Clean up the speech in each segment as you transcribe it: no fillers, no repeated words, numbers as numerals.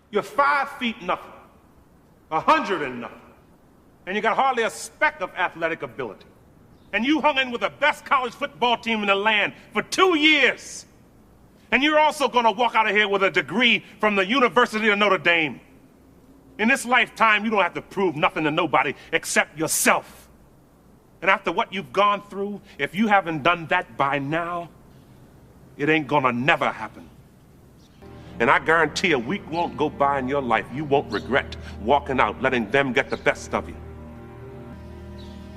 You're 5 feet nothing, 100 and nothing, and you got hardly a speck of athletic ability. And you hung in with the best college football team in the land for 2 years. And you're also gonna walk out of here with a degree from the University of Notre Dame. In this lifetime, you don't have to prove nothing to nobody except yourself. And after what you've gone through, if you haven't done that by now, it ain't gonna never happen. And I guarantee a week won't go by in your life you won't regret walking out, letting them get the best of you.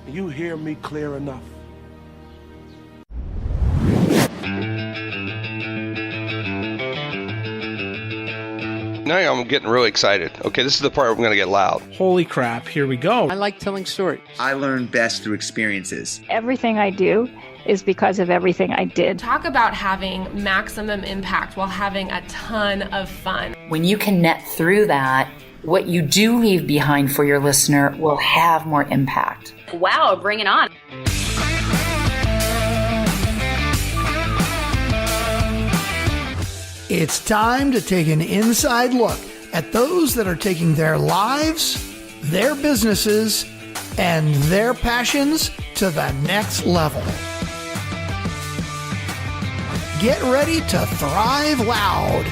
You hear me clear enough? Now I'm getting really excited. Okay, this is the part where I'm going to get loud. Holy crap, here we go. I like telling stories. I learn best through experiences. Everything I do is because of everything I did. Talk about having maximum impact while having a ton of fun. When you can net through that, what you do leave behind for your listener will have more impact. Wow, bring it on. It's time to take an inside look at those that are taking their lives, their businesses, and their passions to the next level. Get ready to thrive loud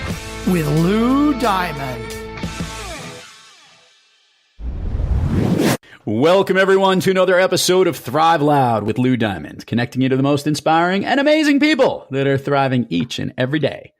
with Lou Diamond. Welcome, everyone, to another episode of Thrive Loud with Lou Diamond, connecting you to the most inspiring and amazing people that are thriving each and every day.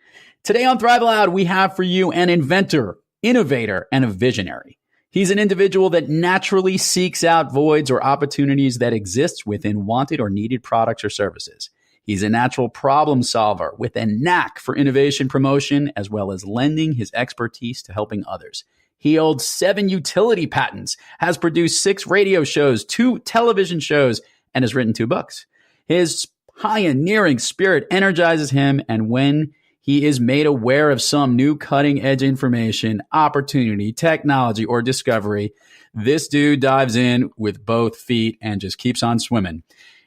Today on Thrive Loud, we have for you an inventor, innovator, and a visionary. He's an individual that naturally seeks out voids or opportunities that exist within wanted or needed products or services. He's a natural problem solver with a knack for innovation promotion, as well as lending his expertise to helping others. He holds 7 utility patents, has produced 6 radio shows, 2 television shows, and has written 2 books. His pioneering spirit energizes him, and when he is made aware of some new cutting-edge information, opportunity, technology, or discovery, this dude dives in with both feet and just keeps on swimming.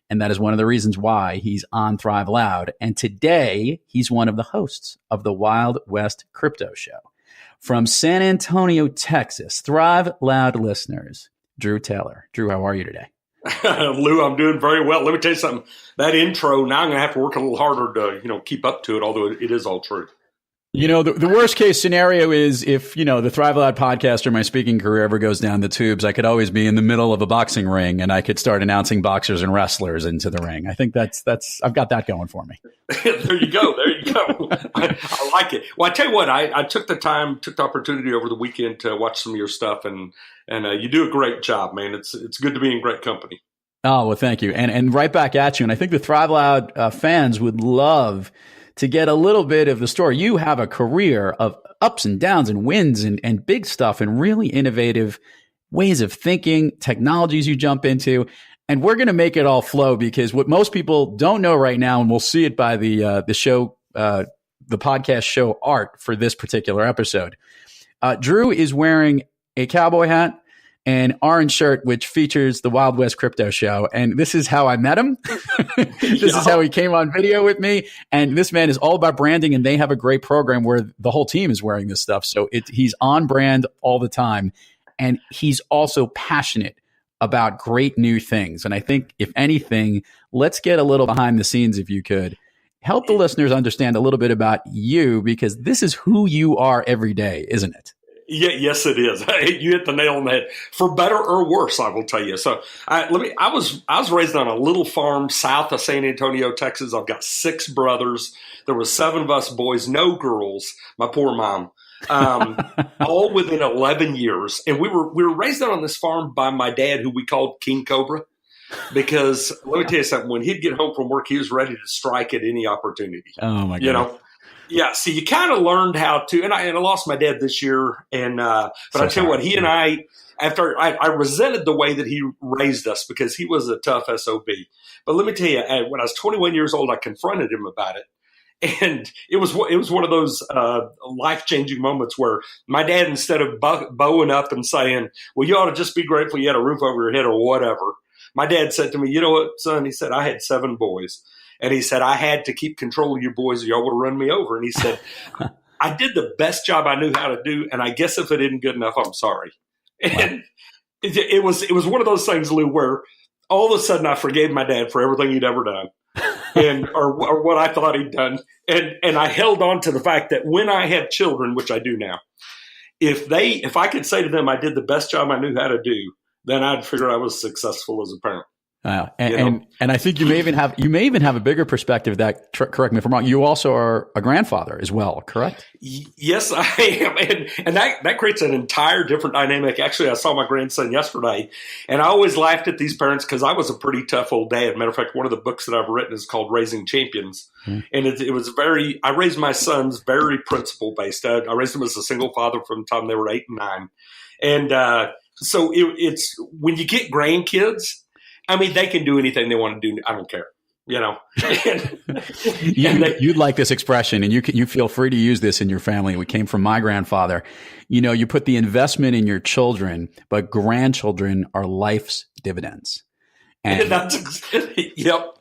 And that is one of the reasons why he's on Thrive Loud. And today, he's one of the hosts of the Wild West Crypto Show. From San Antonio, Texas, Thrive Loud listeners, Drew Taylor. Drew, how are you today? Lou, I'm doing very well. Let me tell you something. That intro, now I'm going to have to work a little harder to, keep up to it, although it is all true. The worst case scenario is if, the Thrive Loud podcast or my speaking career ever goes down the tubes, I could always be in the middle of a boxing ring and I could start announcing boxers and wrestlers into the ring. I think that's I've got that going for me. There you go. I like it. Well, I tell you what, I took the opportunity over the weekend to watch some of your stuff and you do a great job, man. It's good to be in great company. Oh, well, thank you. And right back at you. And I think the Thrive Loud fans would love to get a little bit of the story. You have a career of ups and downs and wins and big stuff and really innovative ways of thinking, technologies you jump into. And we're going to make it all flow because what most people don't know right now, and we'll see it by the show, the podcast show art for this particular episode. Drew is wearing a cowboy hat, an orange shirt, which features the Wild West Crypto Show. And this is how I met him. This is how he came on video with me. And this man is all about branding, and they have a great program where the whole team is wearing this stuff. So he's on brand all the time. And he's also passionate about great new things. And I think, if anything, let's get a little behind the scenes, if you could. Help the listeners understand a little bit about you, because this is who you are every day, isn't it? Yeah, yes, it is. You hit the nail on the head. For better or worse, I will tell you. So, I was raised on a little farm south of San Antonio, Texas. I've got 6 brothers. There was 7 of us boys, no girls. My poor mom. All within 11 years, and we were raised on this farm by my dad, who we called King Cobra, because let me tell you something. When he'd get home from work, he was ready to strike at any opportunity. Oh my God. Yeah, so you kind of learned how to, and I lost my dad this year, but I tell you what, he and I, after I resented the way that he raised us because he was a tough SOB. But let me tell you, when I was 21 years old, I confronted him about it. And it was one of those life-changing moments where my dad, instead of bowing up and saying, well, you ought to just be grateful you had a roof over your head or whatever, my dad said to me, you know what, son, he said, I had 7 boys. And he said, I had to keep control of you boys or y'all would have run me over. And he said, I did the best job I knew how to do, and I guess if it isn't good enough, I'm sorry. And it was one of those things, Lou, where all of a sudden I forgave my dad for everything he'd ever done, and or what I thought he'd done, and I held on to the fact that when I have children, which I do now, if I could say to them I did the best job I knew how to do, then I'd figure I was successful as a parent. And I think you may even have a bigger perspective that, correct me if I'm wrong, you also are a grandfather as well, correct? Yes, I am. And that creates an entire different dynamic. Actually, I saw my grandson yesterday, and I always laughed at these parents because I was a pretty tough old dad. Matter of fact, one of the books that I've written is called Raising Champions. And it was I raised my sons very principle based. I raised them as a single father from the time they were 8 and 9. And so it's when you get grandkids, I mean, they can do anything they want to do. I don't care, You'd like this expression, and you feel free to use this in your family. We came from my grandfather. You put the investment in your children, but grandchildren are life's dividends. And yep.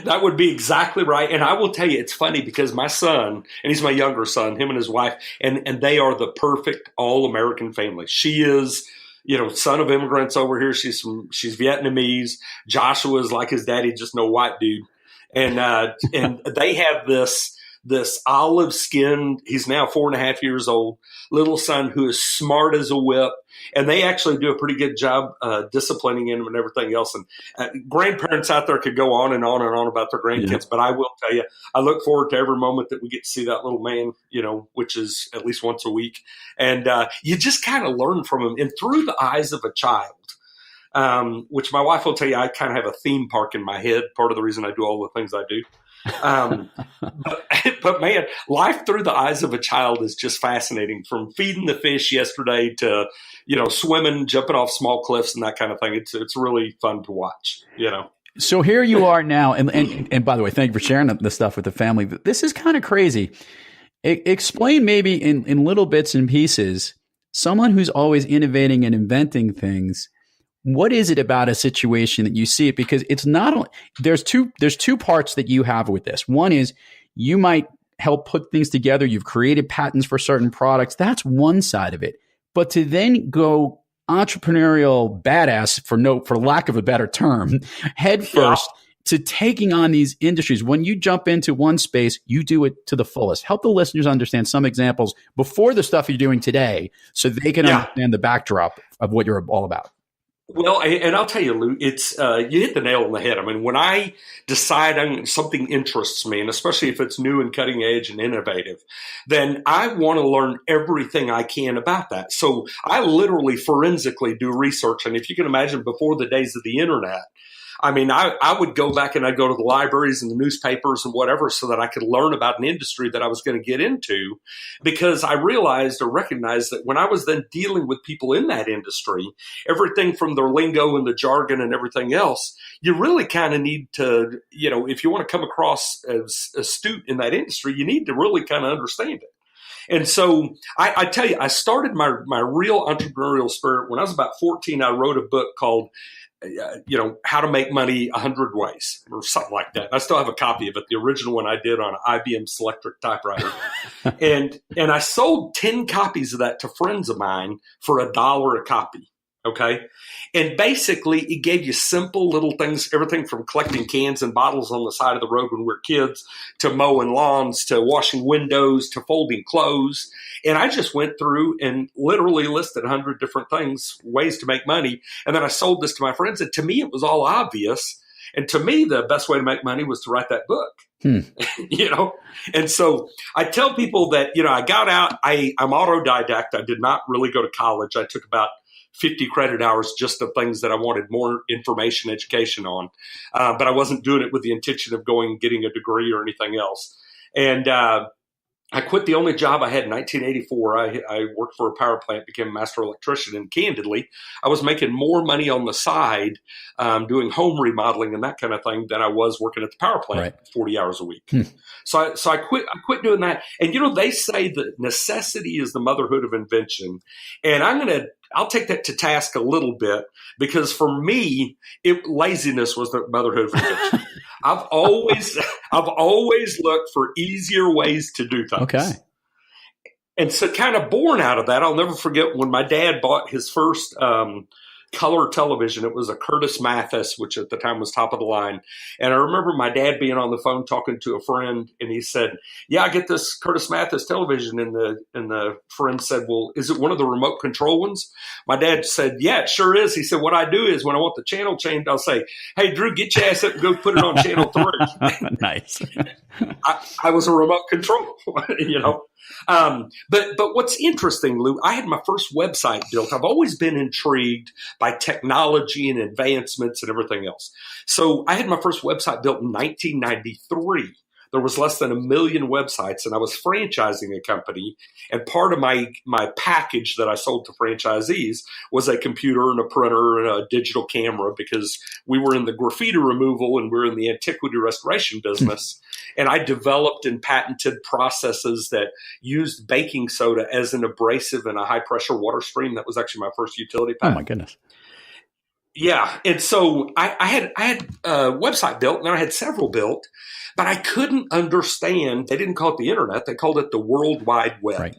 That would be exactly right. And I will tell you, it's funny because my son, and he's my younger son, him and his wife, and they are the perfect all-American family. She is, son of immigrants over here. She's Vietnamese. Joshua is like his daddy, just no white dude. And they have this olive skinned, he's now 4.5 years old, little son who is smart as a whip. And they actually do a pretty good job disciplining him and everything else. And grandparents out there could go on and on and on about their grandkids. But I will tell you, I look forward to every moment that we get to see that little man, which is at least once a week. And you just kind of learn from him. And through the eyes of a child, which my wife will tell you, I kind of have a theme park in my head. Part of the reason I do all the things I do. But man, life through the eyes of a child is just fascinating, from feeding the fish yesterday to, swimming, jumping off small cliffs and that kind of thing. It's really fun to watch, So here you are now. And by the way, thank you for sharing this stuff with the family. This is kind of crazy. Explain maybe in little bits and pieces, someone who's always innovating and inventing things. What is it about a situation that you see it? Because it's not, there's two parts that you have with this. One is you might help put things together. You've created patents for certain products. That's one side of it. But to then go entrepreneurial badass, for lack of a better term, head first to taking on these industries. When you jump into one space, you do it to the fullest. Help the listeners understand some examples before the stuff you're doing today so they can understand the backdrop of what you're all about. Well, and I'll tell you, Lou, it's you hit the nail on the head. I mean, when I decide something interests me, and especially if it's new and cutting edge and innovative, then I want to learn everything I can about that. So I literally forensically do research. And if you can imagine, before the days of the internet, I mean, I would go back and I'd go to the libraries and the newspapers and whatever so that I could learn about an industry that I was going to get into, because I realized or recognized that when I was then dealing with people in that industry, everything from their lingo and the jargon and everything else, you really kind of need to, if you want to come across as astute in that industry, you need to really kind of understand it. And so I tell you, I started my real entrepreneurial spirit when I was about 14. I wrote a book called How to Make Money 100 Ways or something like that. I still have a copy of it, the original one I did on an IBM Selectric typewriter. and I sold 10 copies of that to friends of mine for $1 a copy. Okay. And basically it gave you simple little things, everything from collecting cans and bottles on the side of the road when we were kids, to mowing lawns, to washing windows, to folding clothes. And I just went through and literally listed 100 different things, ways to make money. And then I sold this to my friends. And to me, it was all obvious. And to me, the best way to make money was to write that book, And so I tell people that, I got out, I'm autodidact. I did not really go to college. I took about 50 credit hours just of things that I wanted more information, education on. But I wasn't doing it with the intention of getting a degree or anything else. And I quit the only job I had in 1984. I worked for a power plant, became a master electrician, and candidly, I was making more money on the side doing home remodeling and that kind of thing than I was working at the power plant 40 hours a week. So I quit doing that. And, they say that necessity is the motherhood of invention. And I'll take that to task a little bit, because for me, laziness was the motherhood of invention. I've always looked for easier ways to do things. Okay. And so kind of born out of that, I'll never forget when my dad bought his first color television. It was a Curtis Mathis, which at the time was top of the line. And I remember my dad being on the phone talking to a friend, and he said, "Yeah, I get this Curtis Mathis television." And the friend said, "Well, is it one of the remote control ones?" My dad said, "Yeah, it sure is." He said, "What I do is when I want the channel changed, I'll say, 'Hey, Drew, get your ass up and go put it on channel 3. Nice. I was a remote control, you know. But what's interesting, Lou, I had my first website built. I've always been intrigued by technology and advancements and everything else. So I had my first website built in 1993. There was less than 1 million websites, and I was franchising a company. And part of my package that I sold to franchisees was a computer and a printer and a digital camera, because we were in the graffiti removal and we're in the antiquity restoration business. And I developed and patented processes that used baking soda as an abrasive in a high pressure water stream. That was actually my first utility patent. Oh my goodness. Yeah. And so I had a website built, and then I had several built, but I couldn't understand. They didn't call it the internet. They called it the World Wide Web. Right.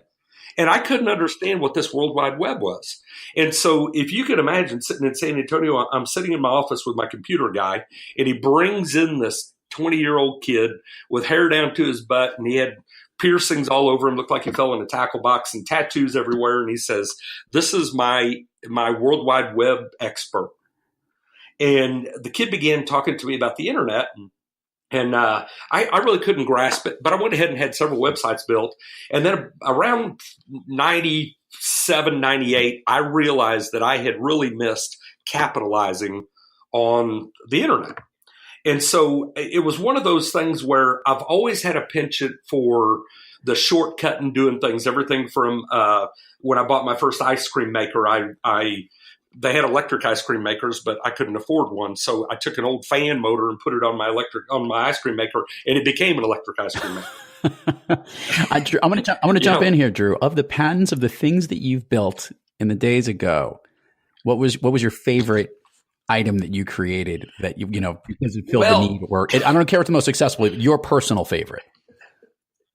And I couldn't understand what this World Wide Web was. And so if you can imagine sitting in San Antonio, I'm sitting in my office with my computer guy, and he brings in this 20-year-old kid with hair down to his butt, and he had piercings all over him, looked like he fell in a tackle box, and tattoos everywhere. And he says, "This is my World Wide Web expert." And the kid began talking to me about the internet, and I really couldn't grasp it, but I went ahead and had several websites built. And then around 97, 98, I realized that I had really missed capitalizing on the internet. And so it was one of those things where I've always had a penchant for the shortcut and doing things, everything from when I bought my first ice cream maker, they had electric ice cream makers, but I couldn't afford one. So I took an old fan motor and put it on my ice cream maker, and it became an electric ice cream maker. I'm going to jump in here, Drew. Of the patents, of the things that you've built in the days ago, what was your favorite item that you created that you know because it filled the need, or I don't care what's the most successful, but your personal favorite?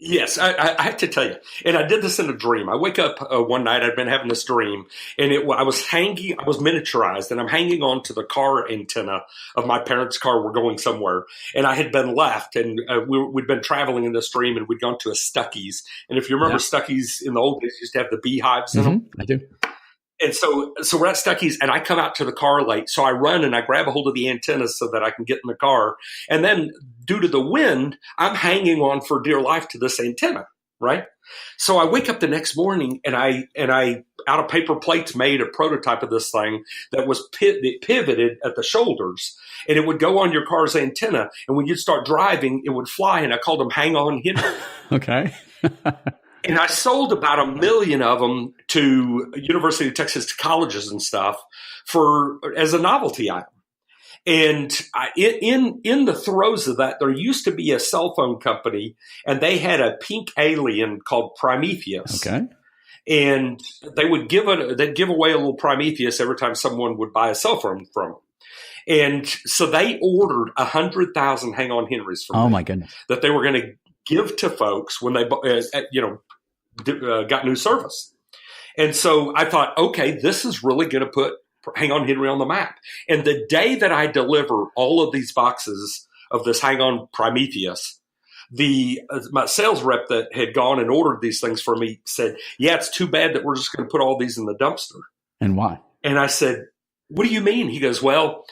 Yes, I have to tell you, and I did this in a dream. I wake up one night, I'd been having this dream, and I was miniaturized, and I'm hanging on to the car antenna of my parents' car. We're going somewhere, and I had been left, and we'd been traveling in this dream, and we'd gone to a Stuckey's. And if you remember, Stuckey's in the old days used to have the beehives in them. I do. And so we're at Stuckey's, and I come out to the car late. So I run and I grab a hold of the antennas so that I can get in the car. And then due to the wind, I'm hanging on for dear life to this antenna, right? So I wake up the next morning, and I out of paper plates made a prototype of this thing that was pivoted at the shoulders, and it would go on your car's antenna. And when you'd start driving, it would fly. And I called them "Hang On Henry." Okay. And I sold about 1 million of them to University of Texas to colleges and stuff as a novelty item. And in the throes of that, there used to be a cell phone company, and they had a pink alien called Prometheus. Okay. And they'd give away a little Prometheus every time someone would buy a cell phone from them. And so they ordered 100,000 Hang On Henrys from me. Oh my goodness! That they were going to give to folks when they got new service. And so I thought, okay, this is really going to put Hang On Henry on the map. And the day that I deliver all of these boxes of this Hang On Prometheus, my sales rep that had gone and ordered these things for me said, "Yeah, it's too bad that we're just going to put all these in the dumpster." And why? And I said, "What do you mean?" He goes, "Well,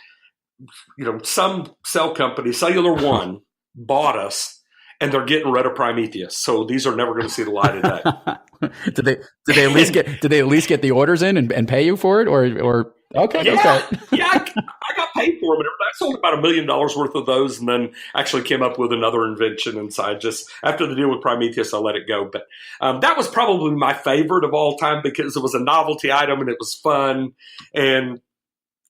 some cell company, Cellular One, bought us, and they're getting rid of Prometheus. So these are never going to see the light of day." Did they at least get the orders in and pay you for it, or okay? Yeah, okay. Yeah, I got paid for them. I sold about $1 million worth of those, and then actually came up with another invention. And so after the deal with Prometheus, I let it go. But that was probably my favorite of all time, because it was a novelty item and it was fun. And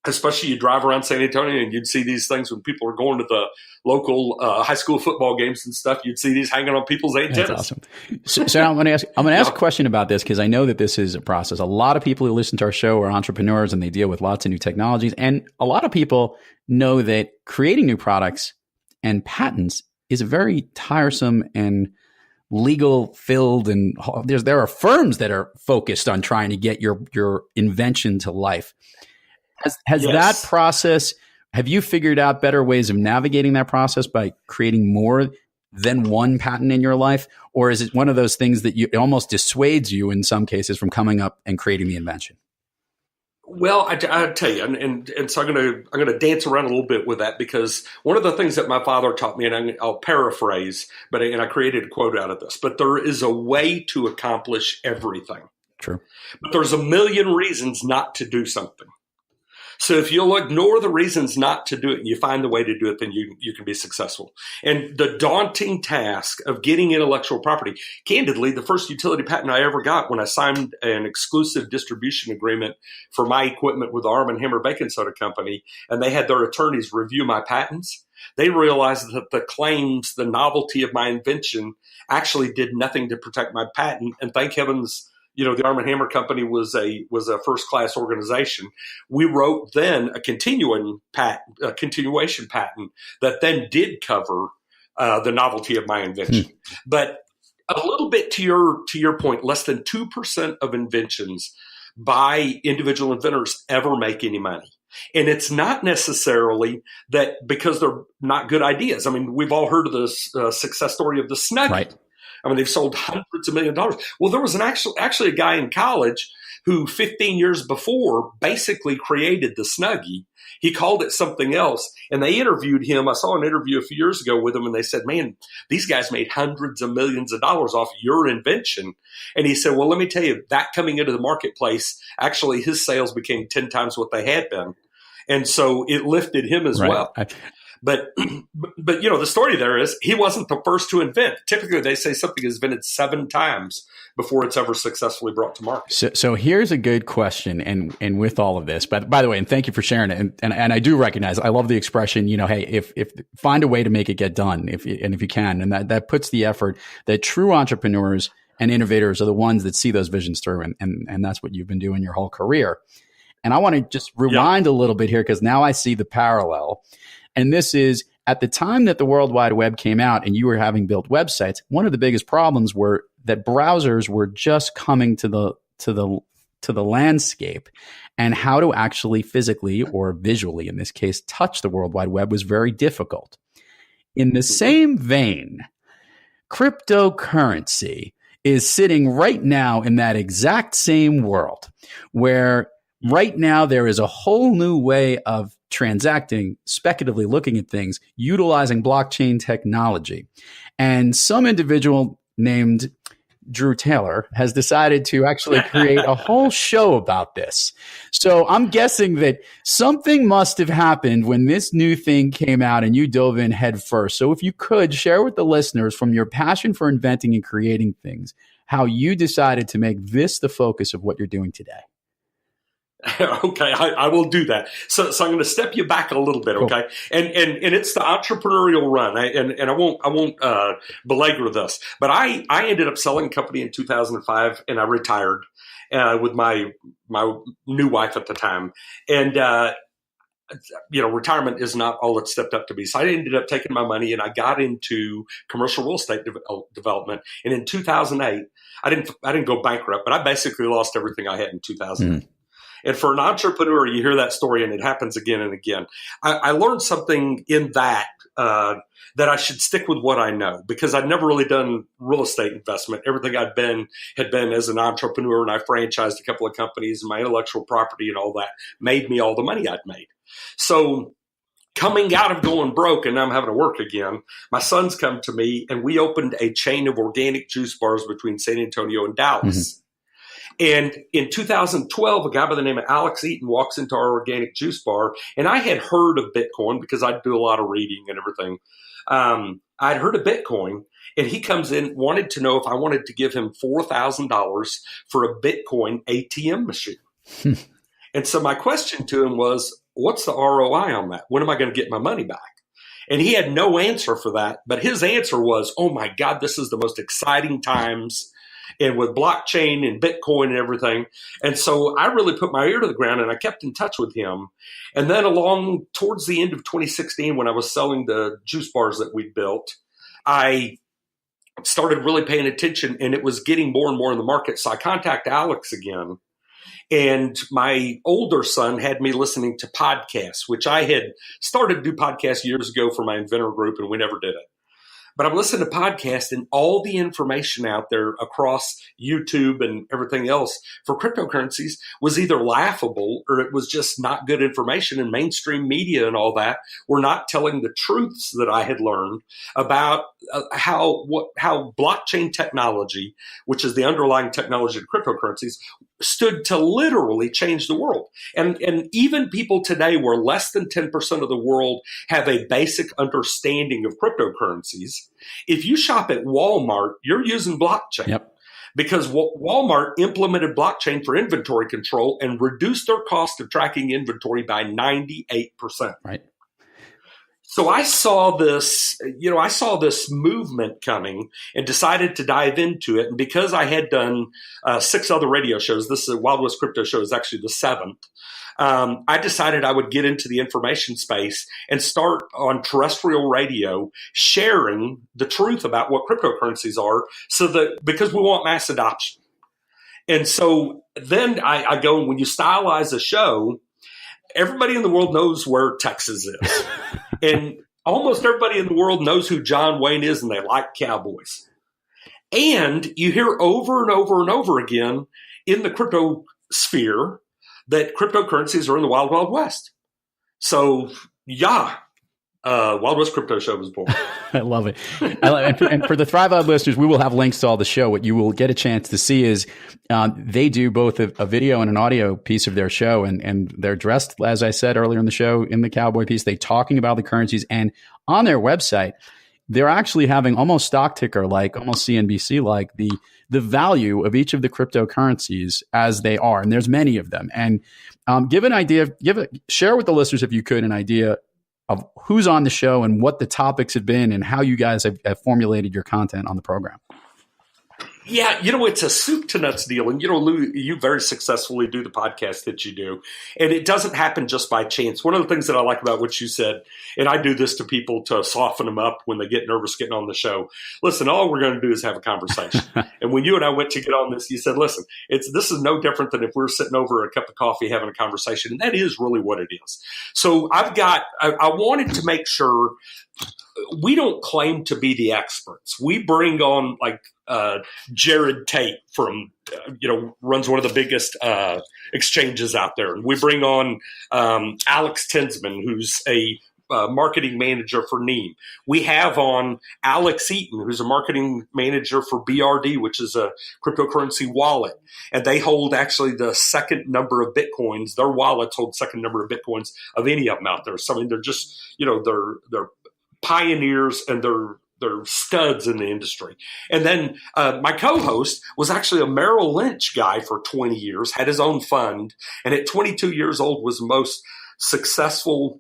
especially you drive around San Antonio and you'd see these things when people are going to the local high school football games and stuff. You'd see these hanging on people's antennas. That's awesome. So I'm going to ask a question about this, because I know that this is a process. A lot of people who listen to our show are entrepreneurs, and they deal with lots of new technologies. And a lot of people know that creating new products and patents is a very tiresome and legal filled, and there are firms that are focused on trying to get your invention to life. Has that process, have you figured out better ways of navigating that process by creating more than one patent in your life? Or is it one of those things that it almost dissuades you in some cases from coming up and creating the invention? Well, I tell you, and so I'm going to dance around a little bit with that, because one of the things that my father taught me, and I'll paraphrase, and I created a quote out of this, but there is a way to accomplish everything. True. But there's a million reasons not to do something. So if you'll ignore the reasons not to do it and you find the way to do it, then you can be successful. And the daunting task of getting intellectual property, candidly, the first utility patent I ever got when I signed an exclusive distribution agreement for my equipment with the Arm & Hammer Baking Soda Company, and they had their attorneys review my patents, they realized that the claims, the novelty of my invention actually did nothing to protect my patent. And thank heavens, the Arm & Hammer Company was a first-class organization. We wrote then a continuation patent that then did cover the novelty of my invention. But a little bit to your point, less than 2% of inventions by individual inventors ever make any money. And it's not necessarily that because they're not good ideas. I mean, we've all heard of the success story of the Snuggie. Right. I mean, they've sold hundreds of $millions. Well, there was actually a guy in college who 15 years before basically created the Snuggie. He called it something else, and they interviewed him. I saw an interview a few years ago with him, and they said, man, these guys made hundreds of millions of dollars off your invention. And he said, well, let me tell you, that coming into the marketplace, actually his sales became 10 times what they had been. And so it lifted him as well. But the story there is he wasn't the first to invent. Typically, they say something is invented 7 times before it's ever successfully brought to market. So here's a good question, and with all of this, but by the way, and thank you for sharing it. And I do recognize, I love the expression, hey, if find a way to make it get done, if you can, and that puts the effort that true entrepreneurs and innovators are the ones that see those visions through, and that's what you've been doing your whole career. And I want to just rewind a little bit here, because now I see the parallel. And this is at the time that the World Wide Web came out and you were having built websites, one of the biggest problems were that browsers were just coming to the landscape, and how to actually physically or visually, in this case, touch the World Wide Web was very difficult. In the same vein, cryptocurrency is sitting right now in that exact same world, where right now there is a whole new way of transacting, speculatively looking at things, utilizing blockchain technology. And some individual named Drew Taylor has decided to actually create a whole show about this. So I'm guessing that something must have happened when this new thing came out and you dove in head first. So if you could share with the listeners, from your passion for inventing and creating things, how you decided to make this the focus of what you're doing today. Okay, I will do that. So I'm going to step you back a little bit, okay? Cool. And it's the entrepreneurial run, and I won't belabor this, but I ended up selling a company in 2005, and I retired with my new wife at the time, and retirement is not all it's stepped up to be. So I ended up taking my money and I got into commercial real estate development. And in 2008, I didn't go bankrupt, but I basically lost everything I had in 2008. And for an entrepreneur, you hear that story and it happens again and again. I learned something in that I should stick with what I know, because I'd never really done real estate investment. Everything had been as an entrepreneur, and I franchised a couple of companies, and my intellectual property and all that made me all the money I'd made. So coming out of going broke, and now I'm having to work again, my sons come to me and we opened a chain of organic juice bars between San Antonio and Dallas. And in 2012, a guy by the name of Alex Eaton walks into our organic juice bar, and I had heard of Bitcoin because I do a lot of reading and everything. I'd heard of Bitcoin, and he comes in, wanted to know if I wanted to give him $4,000 for a Bitcoin ATM machine. And so my question to him was, what's the ROI on that? When am I going to get my money back? And he had no answer for that, but his answer was, oh my God, this is the most exciting times, and with blockchain and Bitcoin and everything. And so I really put my ear to the ground and I kept in touch with him. And then along towards the end of 2016, when I was selling the juice bars that we built, I started really paying attention, and it was getting more and more in the market. So I contact Alex again. And my older son had me listening to podcasts, which I had started to do podcasts years ago for my inventor group, and we never did it. But I'm listening to podcasts, and all the information out there across YouTube and everything else for cryptocurrencies was either laughable or it was just not good information. And mainstream media and all that were not telling the truths that I had learned about how blockchain technology, which is the underlying technology of cryptocurrencies, stood to literally change the world. And even people today, where less than 10% of the world have a basic understanding of cryptocurrencies, if you shop at Walmart, you're using blockchain. Yep. Because Walmart implemented blockchain for inventory control and reduced their cost of tracking inventory by 98%. Right. So I saw this movement coming and decided to dive into it. And because I had done 6 other radio shows, this Wild West Crypto Show is actually the 7th. I decided I would get into the information space and start on terrestrial radio sharing the truth about what cryptocurrencies are, because we want mass adoption. And so then I go, when you stylize a show, everybody in the world knows where Texas is. And almost everybody in the world knows who John Wayne is, and they like cowboys. And you hear over and over and over again in the crypto sphere that cryptocurrencies are in the Wild Wild West. So, Wild West Crypto Show was born. I love it. And for the Thrive Loud listeners, we will have links to all the show. What you will get a chance to see is they do both a video and an audio piece of their show, and they're dressed, as I said earlier in the show, in the cowboy piece. They talking about the currencies, and on their website, they're actually having almost stock ticker like, almost CNBC like the value of each of the cryptocurrencies as they are, and there's many of them. And share with the listeners, if you could, an idea of who's on the show and what the topics have been and how you guys have formulated your content on the program. Yeah, it's a soup to nuts deal. And, Lou, you very successfully do the podcast that you do. And it doesn't happen just by chance. One of the things that I like about what you said, and I do this to people to soften them up when they get nervous getting on the show. Listen, all we're going to do is have a conversation. And when you and I went to get on this, you said, listen, this is no different than if we're sitting over a cup of coffee having a conversation. And that is really what it is. So I wanted to make sure we don't claim to be the experts. We bring on Jared Tate from, runs one of the biggest exchanges out there. And we bring on Alex Tinsman, who's a marketing manager for Neem. We have on Alex Eaton, who's a marketing manager for BRD, which is a cryptocurrency wallet. And they hold actually the second number of Bitcoins. Their wallets hold second number of Bitcoins of any of them out there. So, I mean, they're just, they're pioneers, and they're studs in the industry. And then my co-host was actually a Merrill Lynch guy for 20 years, had his own fund, and at 22 years old was the most successful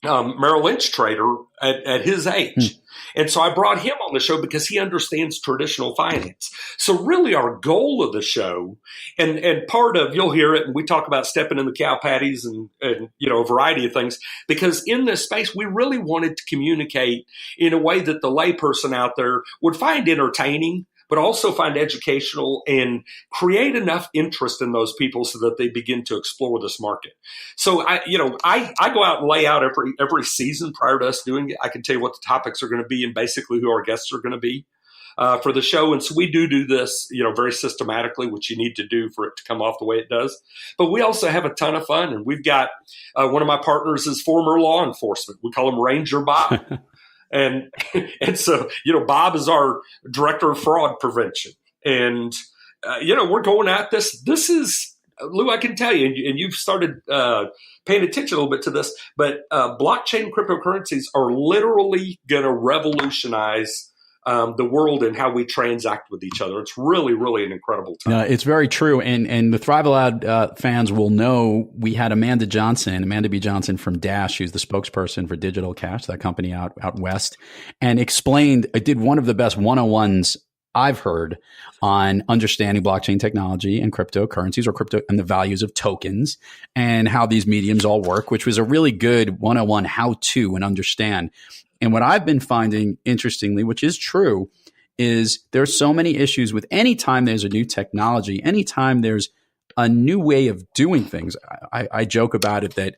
Merrill Lynch trader at his age. And so I brought him on the show because he understands traditional finance. So really our goal of the show, and part of, you'll hear it, and we talk about stepping in the cow patties and a variety of things, because in this space, we really wanted to communicate in a way that the layperson out there would find entertaining, but also find educational and create enough interest in those people so that they begin to explore this market. So I go out and lay out every season prior to us doing it. I can tell you what the topics are going to be and basically who our guests are going to be for the show. And so we do this, very systematically, which you need to do for it to come off the way it does. But we also have a ton of fun. And we've got one of my partners is former law enforcement. We call him Ranger Bob. And so, Bob is our director of fraud prevention. And, we're going at this. This is, Lou, I can tell you, and you've started paying attention a little bit to this, but blockchain cryptocurrencies are literally going to revolutionize the world and how we transact with each other. It's really, really an incredible time. It's very true. And the Thrive Loud fans will know we had Amanda B. Johnson from Dash, who's the spokesperson for Digital Cash, that company out west, and did one of the best 101s I've heard on understanding blockchain technology and cryptocurrencies, or crypto and the values of tokens, and how these mediums all work, which was a really good 101 how to and understand. And what I've been finding, interestingly, which is true, is there's so many issues with any time there's a new technology, anytime there's a new way of doing things. I joke about it that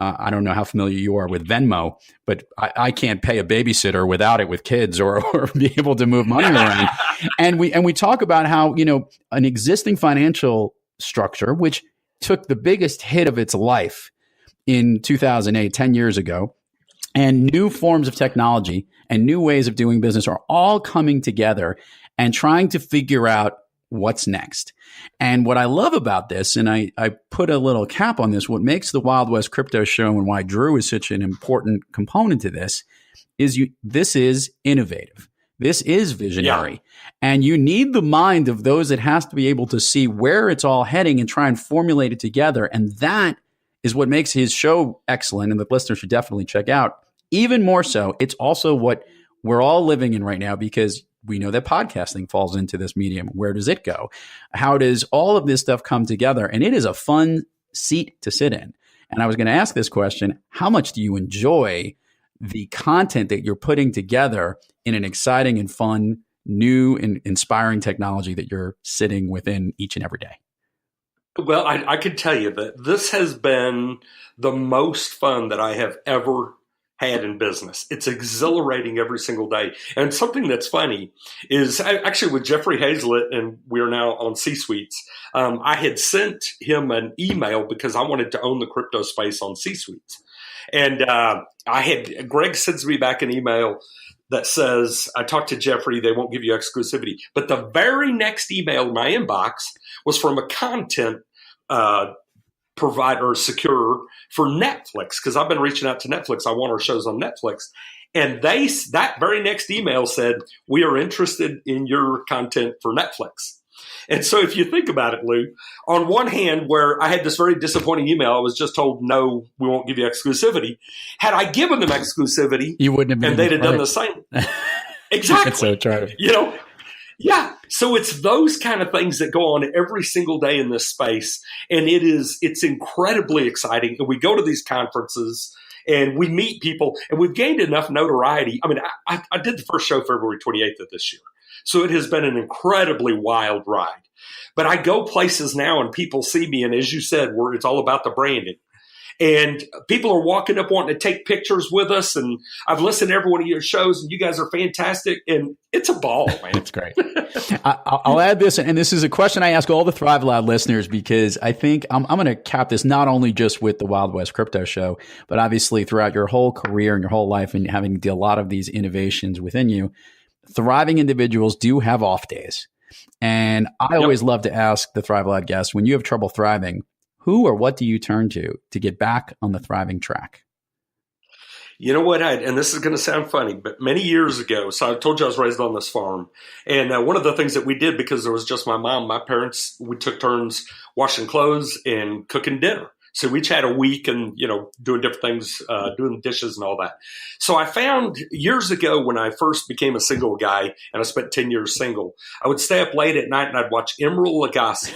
I don't know how familiar you are with Venmo, but I can't pay a babysitter without it with kids or be able to move money around. And we talk about how, an existing financial structure, which took the biggest hit of its life in 2008, 10 years ago, and new forms of technology and new ways of doing business are all coming together and trying to figure out what's next. And what I love about this, and I put a little cap on this, what makes the Wild West Crypto Show and why Drew is such an important component to this is this is innovative. This is visionary. And you need the mind of those that has to be able to see where it's all heading and try and formulate it together. And that is what makes his show excellent, and the listeners should definitely check out. Even more so, it's also what we're all living in right now, because we know that podcasting falls into this medium. Where does it go? How does all of this stuff come together? And it is a fun seat to sit in. And I was going to ask this question: how much do you enjoy the content that you're putting together in an exciting and fun, new and inspiring technology that you're sitting within each and every day? Well, I can tell you that this has been the most fun that I have ever had in business. It's exhilarating every single day. And something that's funny is actually with Jeffrey Hazlett, and we're now on C-Suites, I had sent him an email because I wanted to own the crypto space on C-Suites. And Greg sends me back an email that says, I talked to Jeffrey, they won't give you exclusivity. But the very next email in my inbox was from a content provider secure for Netflix, because I've been reaching out to Netflix. I want our shows on Netflix. And that very next email said, we are interested in your content for Netflix. And so if you think about it, Lou, on one hand, where I had this very disappointing email, I was just told, no, we won't give you exclusivity. Had I given them exclusivity, you wouldn't have been, and they'd have done the same. Exactly. That's so true. Yeah. So it's those kind of things that go on every single day in this space. And it's incredibly exciting. And we go to these conferences and we meet people, and we've gained enough notoriety. I mean, I did the first show February 28th of this year. So it has been an incredibly wild ride. But I go places now and people see me. And as you said, it's all about the branding. And people are walking up wanting to take pictures with us. And I've listened to every one of your shows, and you guys are fantastic. And it's a ball, man. It's great. I'll add this, and this is a question I ask all the Thrive Loud listeners, because I think I'm going to cap this not only just with the Wild West Crypto Show, but obviously throughout your whole career and your whole life, and having a lot of these innovations within you. Thriving individuals do have off days. And I always love to ask the Thrive Loud guests, when you have trouble thriving, who or what do you turn to get back on the thriving track? You know what? And this is going to sound funny, but many years ago, so I told you I was raised on this farm. And one of the things that we did, because there was just my mom, my parents, we took turns washing clothes and cooking dinner. So we each had a week and, doing different things, doing dishes and all that. So I found years ago when I first became a single guy, and I spent 10 years single, I would stay up late at night and I'd watch Emeril Lagasse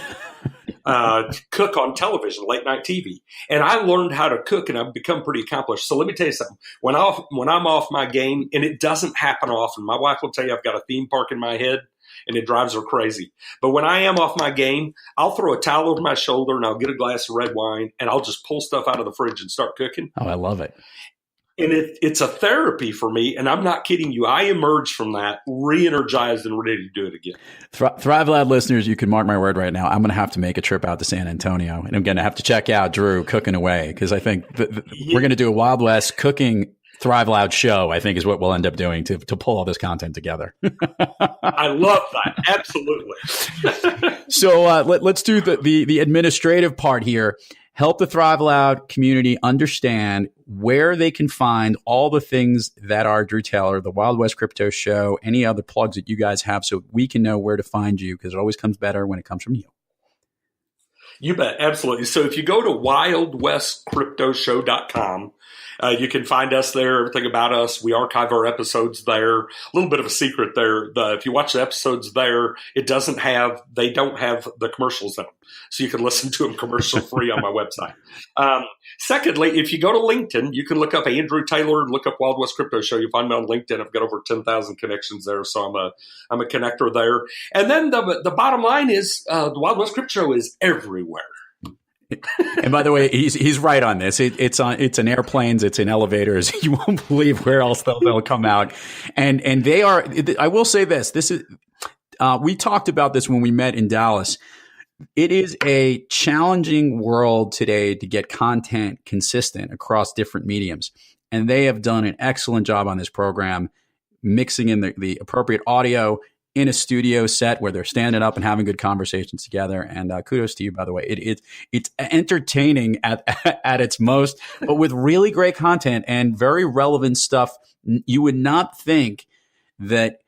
cook on television, late night TV. And I learned how to cook, and I've become pretty accomplished. So let me tell you something. When I'm off my game, and it doesn't happen often, my wife will tell you I've got a theme park in my head, and it drives her crazy. But when I am off my game, I'll throw a towel over my shoulder and I'll get a glass of red wine and I'll just pull stuff out of the fridge and start cooking. Oh, I love it. And it's a therapy for me. And I'm not kidding you. I emerged from that re-energized and ready to do it again. Thrive Loud listeners, you can mark my word right now. I'm going to have to make a trip out to San Antonio, and I'm going to have to check out Drew cooking away, because I think we're going to do a Wild West cooking Thrive Loud show, I think, is what we'll end up doing to pull all this content together. I love that. Absolutely. So let's do the administrative part here. Help the Thrive Loud community understand where they can find all the things that are Drew Taylor, the Wild West Crypto Show, any other plugs that you guys have, so we can know where to find you, because it always comes better when it comes from you. You bet. Absolutely. So if you go to wildwestcryptoshow.com, You can find us there, everything about us. We archive our episodes there. A little bit of a secret there. If you watch the episodes there, they don't have the commercials in them. So you can listen to them commercial free on my website. Secondly, if you go to LinkedIn, you can look up Andrew Taylor and look up Wild West Crypto Show. You'll find me on LinkedIn. I've got over 10,000 connections there. So I'm a connector there. And then the bottom line is the Wild West Crypto Show is everywhere. And by the way, he's right on this. It's in airplanes, it's in elevators. You won't believe where else they'll come out. And they are. I will say this. This is. We talked about this when we met in Dallas. It is a challenging world today to get content consistent across different mediums, and they have done an excellent job on this program, mixing in the appropriate audio in a studio set where they're standing up and having good conversations together. And kudos to you, by the way. It's entertaining at its most, but with really great content and very relevant stuff. You would not think that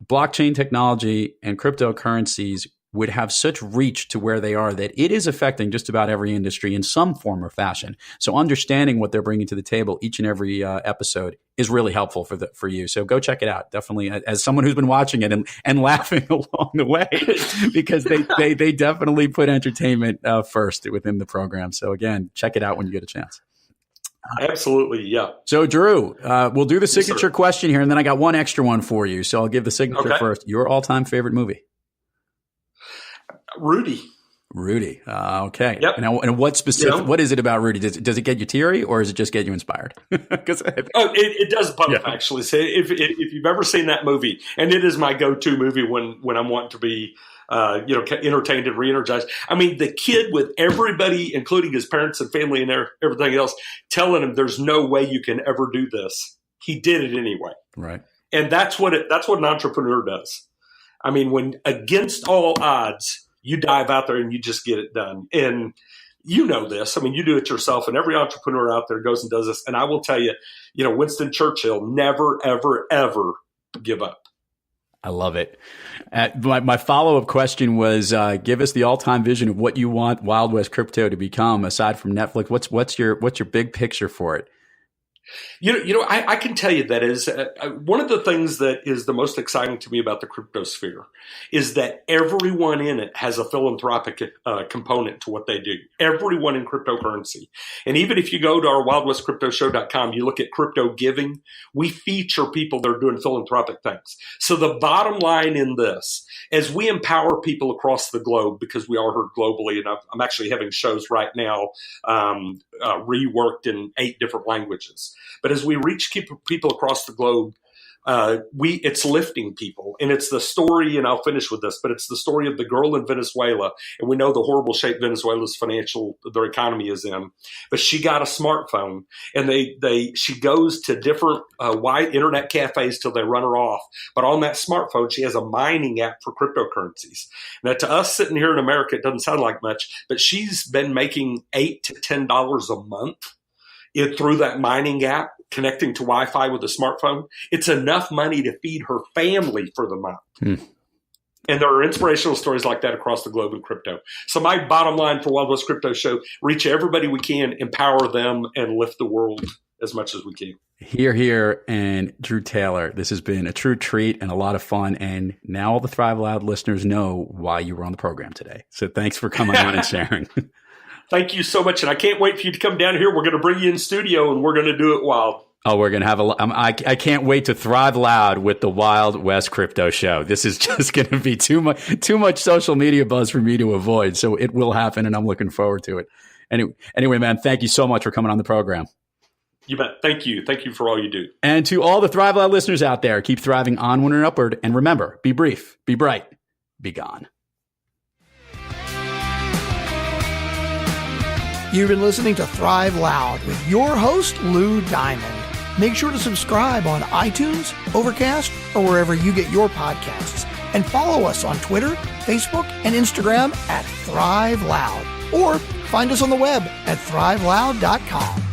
blockchain technology and cryptocurrencies would have such reach to where they are, that it is affecting just about every industry in some form or fashion. So understanding what they're bringing to the table each and every episode is really helpful for you. So go check it out. Definitely, as someone who's been watching it and laughing along the way, because they definitely put entertainment first within the program. So again, check it out when you get a chance. Absolutely, yeah. So Drew, we'll do the signature question here, and then I got one extra one for you. So I'll give the signature first. Your all-time favorite movie? Rudy. Okay. Yep. And what specific? What is it about Rudy? Does it get you teary, or does it just get you inspired? It does both, actually. So if you've ever seen that movie, and it is my go-to movie when I'm wanting to be entertained and re-energized. I mean, the kid with everybody, including his parents and family and everything else, telling him there's no way you can ever do this. He did it anyway. Right. And that's what an entrepreneur does. I mean, when against all odds, you dive out there and you just get it done. And you know this. I mean, you do it yourself, and every entrepreneur out there goes and does this. And I will tell you, Winston Churchill, never, ever, ever give up. I love it. My follow-up question was, give us the all-time vision of what you want Wild West Crypto to become, aside from Netflix. What's your big picture for it? I can tell you that is one of the things that is the most exciting to me about the crypto sphere is that everyone in it has a philanthropic component to what they do. Everyone in cryptocurrency. And even if you go to our wildwestcryptoshow.com, you look at crypto giving, we feature people that are doing philanthropic things. So the bottom line in this, as we empower people across the globe, because we are heard globally, and I'm actually having shows right now reworked in 8 different languages. But as we reach people across the globe, it's lifting people. And it's the story, and I'll finish with this, but it's the story of the girl in Venezuela. And we know the horrible shape Venezuela's their economy is in. But she got a smartphone, and she goes to different wide internet cafes till they run her off. But on that smartphone, she has a mining app for cryptocurrencies. Now, to us sitting here in America, it doesn't sound like much, but she's been making $8 to $10 a month through that mining app, connecting to Wi-Fi with a smartphone. It's enough money to feed her family for the month. And there are inspirational stories like that across the globe in crypto. So my bottom line for Wild West Crypto Show, reach everybody we can, empower them, and lift the world as much as we can. Here, and Drew Taylor, this has been a true treat and a lot of fun. And now all the Thrive Loud listeners know why you were on the program today. So thanks for coming on and sharing. Thank you so much. And I can't wait for you to come down here. We're going to bring you in studio, and we're going to do it wild. Oh, we're going to have I can't wait to thrive loud with the Wild West Crypto Show. This is just going to be too much social media buzz for me to avoid. So it will happen, and I'm looking forward to it. Anyway, man, thank you so much for coming on the program. You bet. Thank you. Thank you for all you do. And to all the Thrive Loud listeners out there, keep thriving onward and upward. And remember, be brief, be bright, be gone. You've been listening to Thrive Loud with your host, Lou Diamond. Make sure to subscribe on iTunes, Overcast, or wherever you get your podcasts. And follow us on Twitter, Facebook, and Instagram at Thrive Loud. Or find us on the web at thriveloud.com.